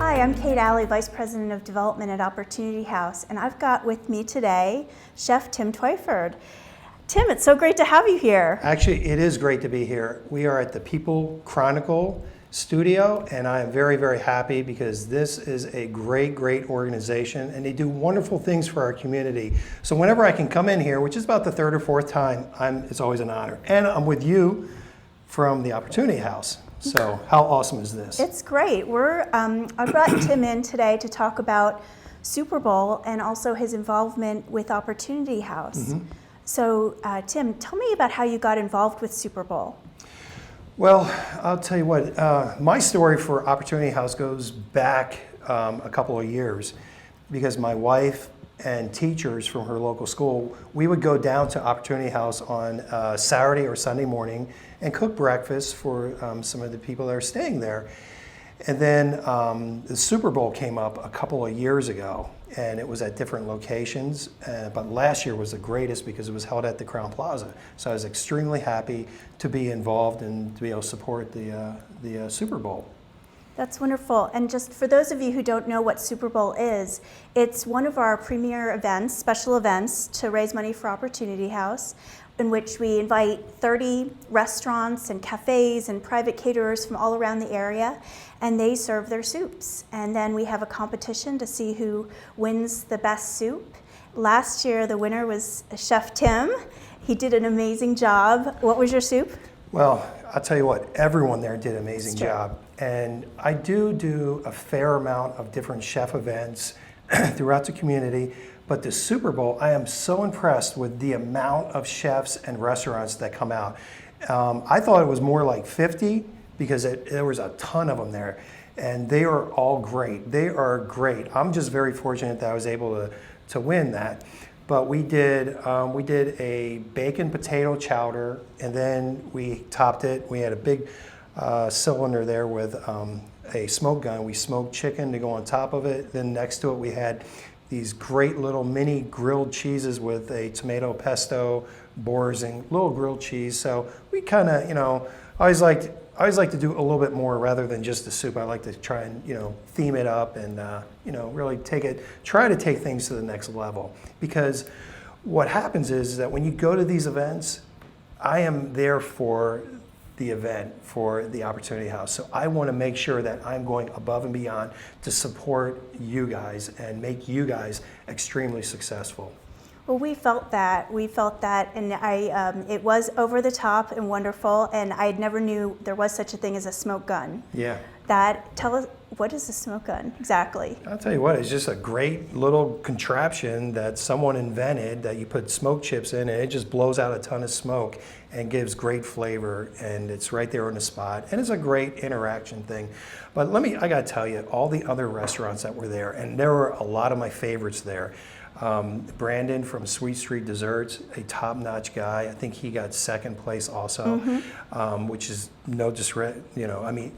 Hi, I'm Kate Alley, Vice President of Development at Opportunity House, and I've got with me today Chef Tim Twyford. Tim, it's so great to have you here. Actually, it is great to be here. We are at the People Chronicle studio, and I am very, very happy because this is a great, great organization, and they do wonderful things for our community. So whenever I can come in here, which is about the third or fourth time, it's always an honor. And I'm with you from the Opportunity House. So how awesome is this? It's great. I brought Tim in today to talk about Super Bowl and also his involvement with Opportunity House. Mm-hmm. So Tim, tell me about how you got involved with Super Bowl. Well, I'll tell you what, my story for Opportunity House goes back a couple of years because my wife and teachers from her local school, we would go down to Opportunity House on Saturday or Sunday morning and cook breakfast for some of the people that are staying there. And then the Super Bowl came up a couple of years ago, and it was at different locations. But last year was the greatest because it was held at the Crown Plaza. So I was extremely happy to be involved and to be able to support the Super Bowl. That's wonderful. And just for those of you who don't know what Super Bowl is, it's one of our premier events, special events, to raise money for Opportunity House, in which we invite 30 restaurants and cafes and private caterers from all around the area, and they serve their soups. And then we have a competition to see who wins the best soup. Last year, the winner was Chef Tim. He did an amazing job. What was your soup? Well, I'll tell you what, everyone there did an amazing job. And I do a fair amount of different chef events throughout the community. But the Super Bowl, I am so impressed with the amount of chefs and restaurants that come out. I thought it was more like 50 because there was a ton of them there. And they are all great. They are great. I'm just very fortunate that I was able to win that. But we did a bacon potato chowder, and then we topped it. We had a big cylinder there with a smoke gun. We smoked chicken to go on top of it. Then next to it we had these great little mini grilled cheeses with a tomato pesto, boursin, little grilled cheese. So we kind of, I always like to do a little bit more rather than just the soup. I like to try and, theme it up and, really try to take things to the next level. Because what happens is that when you go to these events, I am there for the event, for the Opportunity House. So I want to make sure that I'm going above and beyond to support you guys and make you guys extremely successful. Well, we felt that, and it was over the top and wonderful, and I never knew there was such a thing as a smoke gun. Yeah. Tell us, what is a smoke gun exactly? I'll tell you what, it's just a great little contraption that someone invented that you put smoke chips in, and it just blows out a ton of smoke and gives great flavor, and it's right there on the spot, and it's a great interaction thing. But I gotta tell you, all the other restaurants that were there, and there were a lot of my favorites there. Brandon from Sweet Street Desserts, a top-notch guy. I think he got second place also, which is no disrespect.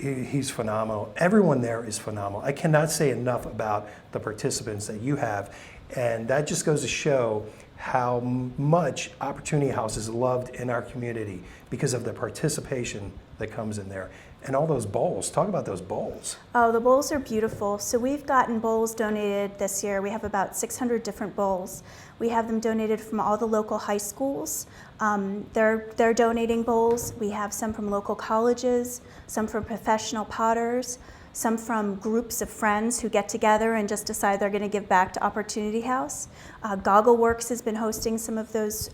He's phenomenal. Everyone there is phenomenal. I cannot say enough about the participants that you have, and that just goes to show how much Opportunity House is loved in our community because of the participation that comes in there. And all those bowls. Talk about those bowls. Oh, the bowls are beautiful. So we've gotten bowls donated this year. We have about 600 different bowls. We have them donated from all the local high schools. They're donating bowls. We have some from local colleges, some from professional potters, some from groups of friends who get together and just decide they're going to give back to Opportunity House. Goggleworks has been hosting some of those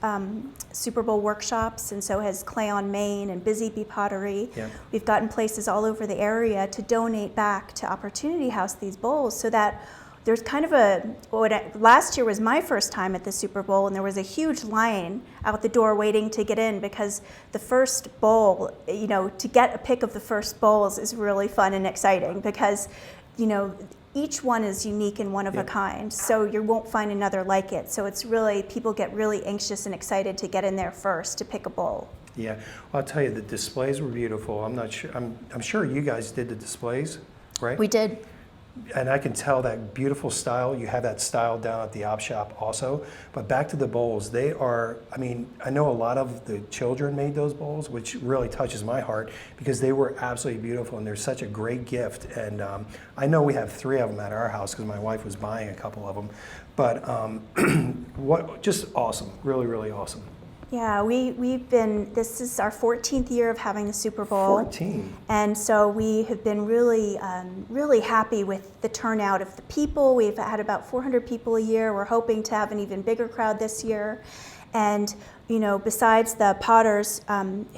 Super Bowl workshops, and so has Clay on Main and Busy Bee Pottery. Yeah. We've gotten places all over the area to donate back to Opportunity House these bowls so that there's kind of last year was my first time at the Super Bowl, and there was a huge line out the door waiting to get in because the first bowl, to get a pick of the first bowls is really fun and exciting because, each one is unique and one of a kind, so you won't find another like it. So it's really, people get really anxious and excited to get in there first to pick a bowl. Yeah, well, I'll tell you, the displays were beautiful. I'm not sure, I'm sure you guys did the displays, right? We did. and I can tell that beautiful style, you have that style down at the op shop also, but back to the bowls, they are, I mean, I know a lot of the children made those bowls, which really touches my heart because they were absolutely beautiful and they're such a great gift. And I know we have 3 of them at our house because my wife was buying a couple of them, but just awesome, really, really awesome. Yeah, this is our 14th year of having the Super Bowl. 14. And so we have been really, really happy with the turnout of the people. We've had about 400 people a year. We're hoping to have an even bigger crowd this year. And, you know, besides the potters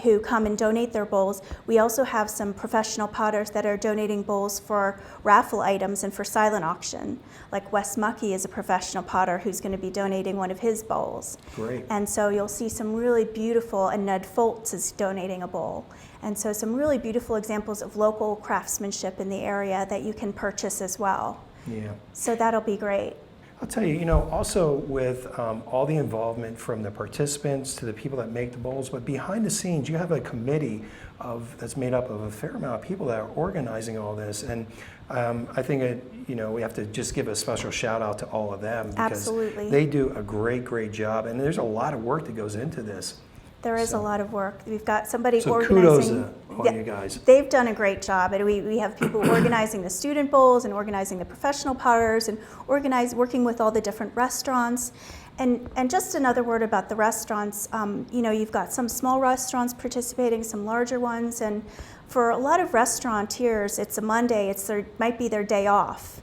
who come and donate their bowls, we also have some professional potters that are donating bowls for raffle items and for silent auction. Like Wes Mucky is a professional potter who's going to be donating one of his bowls. Great. And so you'll see some really beautiful, and Ned Foltz is donating a bowl. And so some really beautiful examples of local craftsmanship in the area that you can purchase as well. Yeah. So that'll be great. I'll tell you, you know, also with all the involvement from the participants to the people that make the bowls, but behind the scenes, you have a committee that's made up of a fair amount of people that are organizing all this. And I think, you know, we have to just give a special shout out to all of them because Absolutely. They do a great, great job. And there's a lot of work that goes into this. There is a lot of work. We've got somebody So organizing. kudos to all you guys. They've done a great job. And we have people organizing the student bowls and organizing the professional potters and working with all the different restaurants. And just another word about the restaurants. You know, you've got some small restaurants participating, some larger ones. And for a lot of restaurateurs, it's a Monday. Might be their day off.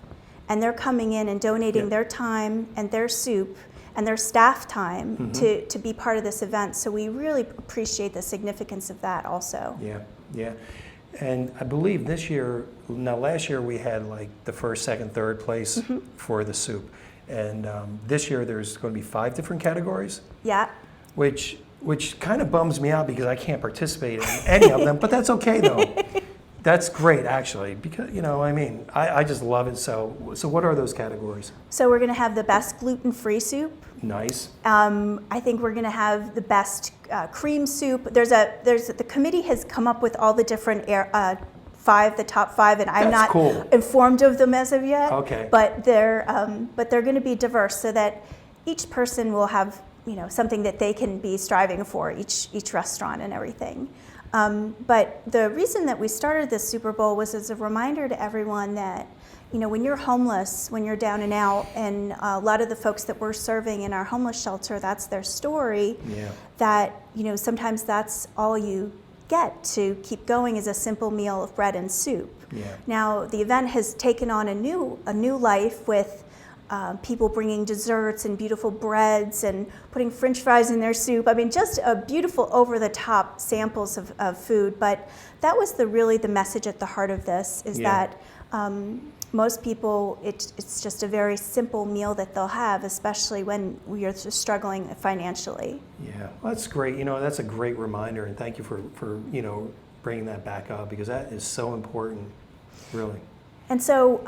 And they're coming in and donating their time and their soup and their staff time to be part of this event. So we really appreciate the significance of that also. Yeah, yeah. And I believe this year, now last year we had like the first, second, third place for the soup. And this year there's going to be 5 different categories. Yeah. Which kind of bums me out because I can't participate in any of them, but that's okay though. That's great, actually, because, you know, I mean, I just love it. So what are those categories? So we're going to have the best gluten-free soup. Nice. I think we're going to have the best cream soup. The committee has come up with all the different the top 5, and I'm not informed of them as of yet. Okay. But they're going to be diverse so that each person will have, you know, something that they can be striving for, each restaurant and everything. But the reason that we started this Super Bowl was as a reminder to everyone that, you know, when you're homeless, when you're down and out, and a lot of the folks that we're serving in our homeless shelter, that's their story, that, you know, sometimes that's all you get to keep going is a simple meal of bread and soup. Yeah. Now, the event has taken on a new life with people bringing desserts and beautiful breads and putting French fries in their soup. I mean, just a beautiful over-the-top samples of food. But that was really the message at the heart of this, is that most people, it's just a very simple meal that they'll have, especially when you're struggling financially. Yeah, well, that's great. You know, that's a great reminder, and thank you for you know, bringing that back up because that is so important, really. And so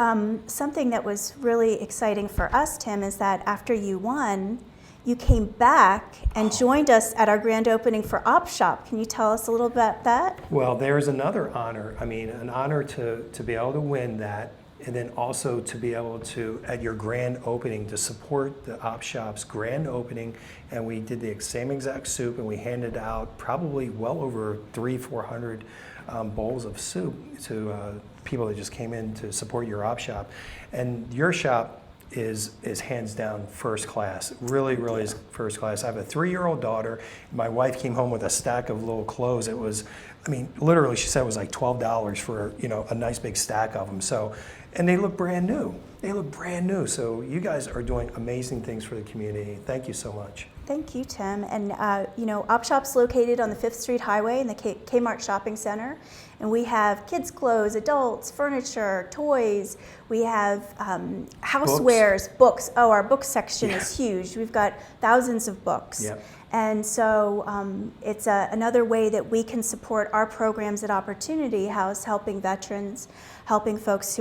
something that was really exciting for us, Tim, is that after you won, you came back and joined us at our grand opening for Op Shop. Can you tell us a little about that? Well, there's another honor. I mean, an honor to be able to win that, and then also to be able to, at your grand opening, to support the Op Shop's grand opening. And we did the same exact soup, and we handed out probably well over 300-400 bowls of soup to people that just came in to support your Op Shop. And your shop is hands down first class. Really, really is first class. I have a 3-year-old daughter. My wife came home with a stack of little clothes. It was, I mean, literally she said it was like $12 for, you know, a nice big stack of them. So, and they look brand new. They look brand new. So you guys are doing amazing things for the community. Thank you so much. Thank you, Tim. And you know, Op Shop's located on the 5th Street Highway in the Kmart Shopping Center. And we have kids' clothes, adults, furniture, toys. We have housewares, books. Oh, our book section is huge. We've got thousands of books. Yep. And so it's another way that we can support our programs at Opportunity House, helping veterans, helping folks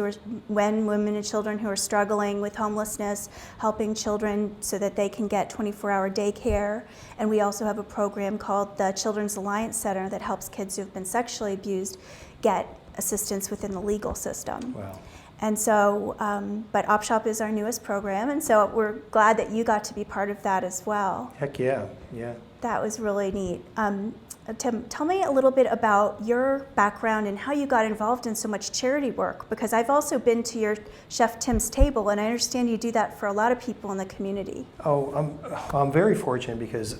women and children who are struggling with homelessness, helping children so that they can get 24-hour daycare. And we also have a program called the Children's Alliance Center that helps kids who've been sexually abused get assistance within the legal system. Wow. And so, but OpShop is our newest program, and so we're glad that you got to be part of that as well. Heck yeah, yeah. That was really neat. Tim, tell me a little bit about your background and how you got involved in so much charity work, because I've also been to your Chef Tim's table, and I understand you do that for a lot of people in the community. Oh, I'm very fortunate because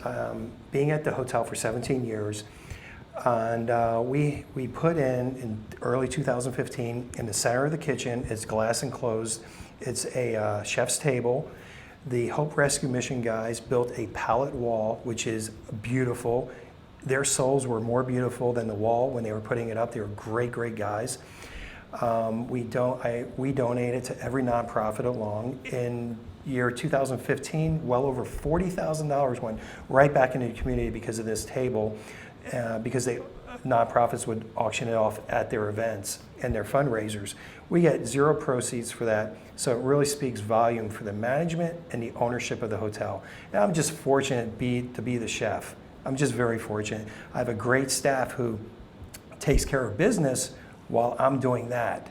being at the hotel for 17 years, and we put in early 2015 in the center of the kitchen. It's glass enclosed. It's a chef's table. The Hope Rescue Mission guys built a pallet wall, which is beautiful. Their souls were more beautiful than the wall when they were putting it up. They were great guys. We donated to every nonprofit along. In year 2015, well over $40,000 went right back into the community because of this table, because nonprofits would auction it off at their events and their fundraisers. We get zero proceeds for that, so it really speaks volume for the management and the ownership of the hotel. And I'm just fortunate to be the chef. I'm just very fortunate. I have a great staff who takes care of business while I'm doing that.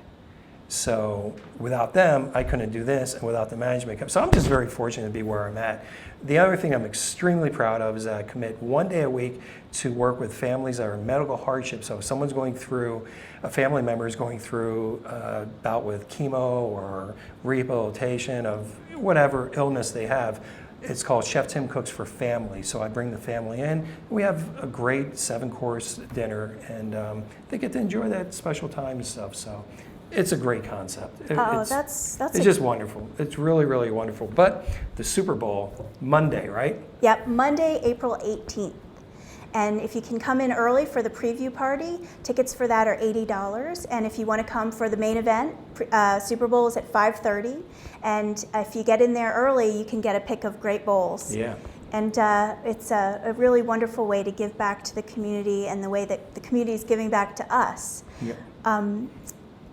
So without them, I couldn't do this, and without the management. So I'm just very fortunate to be where I'm at. The other thing I'm extremely proud of is that I commit 1 day a week to work with families that are in medical hardship. So if someone's going through, a family member is going through a bout with chemo or rehabilitation of whatever illness they have, it's called Chef Tim Cooks for Family. So I bring the family in. We have a great 7-course dinner, and they get to enjoy that special time and stuff. So it's a great concept. That's just wonderful. It's really wonderful. But the Super Bowl, Monday, right? Yep, Monday, April 18th. And if you can come in early for the preview party, tickets for that are $80. And if you want to come for the main event, Super Bowl is at 5:30. And if you get in there early, you can get a pick of great bowls. Yeah. And it's a really wonderful way to give back to the community, and the way that the community is giving back to us. Yeah.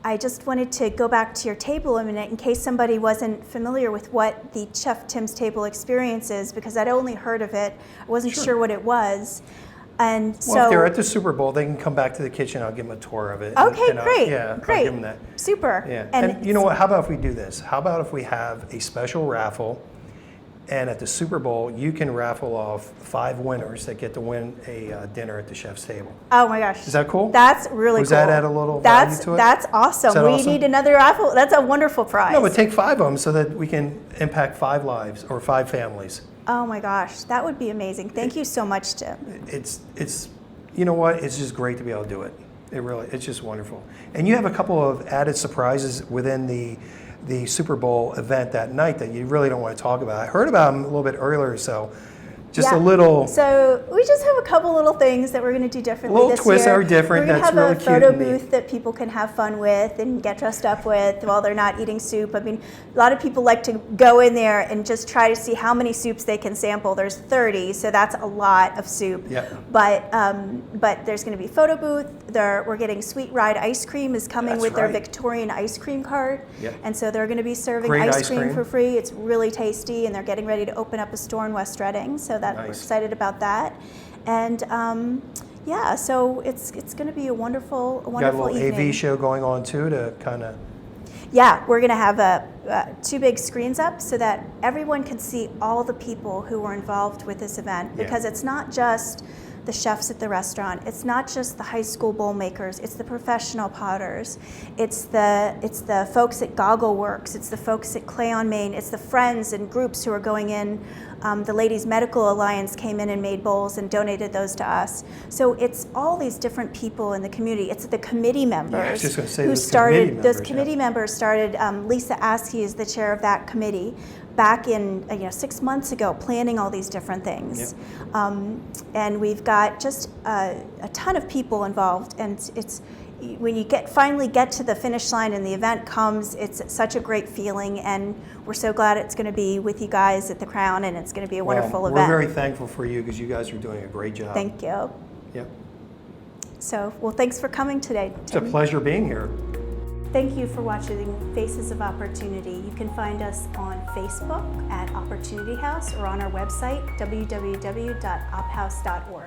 I just wanted to go back to your table a minute in case somebody wasn't familiar with what the Chef Tim's Table experience is, because I'd only heard of it. I wasn't sure what it was. And well, if they're at the Super Bowl, they can come back to the kitchen. I'll give them a tour of it. Okay, great. Great. I'll give them that. Super. Yeah. And you know what? How about if we do this? How about if we have a special raffle, and at the Super Bowl, you can raffle off 5 winners that get to win a dinner at the chef's table. Oh my gosh. Is that cool? That's really cool. Does that add a little value to it? That's awesome. We need another raffle. That's a wonderful prize. No, but take 5 of them so that we can impact 5 lives or 5 families. Oh my gosh, that would be amazing. Thank you so much, Tim. It's you know what? It's just great to be able to do it. It's just wonderful. And you have a couple of added surprises within the Super Bowl event that night that you really don't want to talk about. I heard about them a little bit earlier, so just a little. So we just have a couple little things that we're going to do differently this year. Little twists that are different. That's really cute. We're going to have a photo booth that people can have fun with and get dressed up with while they're not eating soup. I mean, a lot of people like to go in there and just try to see how many soups they can sample. There's 30, so that's a lot of soup. Yeah. But there's going to be a photo booth. We're getting Sweet Ride ice cream is coming with their Victorian ice cream cart. Yep. And so they're going to be serving Great ice cream for free. It's really tasty, and they're getting ready to open up a store in West Reading. So we're excited about that. And so it's going to be a wonderful evening. Got a little AV show going on too to kind of. Yeah, we're going to have 2 big screens up so that everyone can see all the people who were involved with this event, because it's not just the chefs at the restaurant, it's not just the high school bowl makers, it's the professional potters, it's the folks at Goggle Works, it's the folks at Clay on Main, it's the friends and groups who are going in. The Ladies Medical Alliance came in and made bowls and donated those to us. So it's all these different people in the community. It's the committee members I was just going to say who those started. Those committee members started. Lisa Askey is the chair of that committee. Back in 6 months ago, planning all these different things, and we've got just a ton of people involved. And it's when you finally get to the finish line and the event comes, it's such a great feeling, and we're so glad it's going to be with you guys at the Crown, and it's going to be a wonderful event. We're very thankful for you because you guys are doing a great job. Thank you. Yep. So, thanks for coming today, Tim. It's a pleasure being here. Thank you for watching Faces of Opportunity. You can find us on Facebook at Opportunity House or on our website, www.ophouse.org.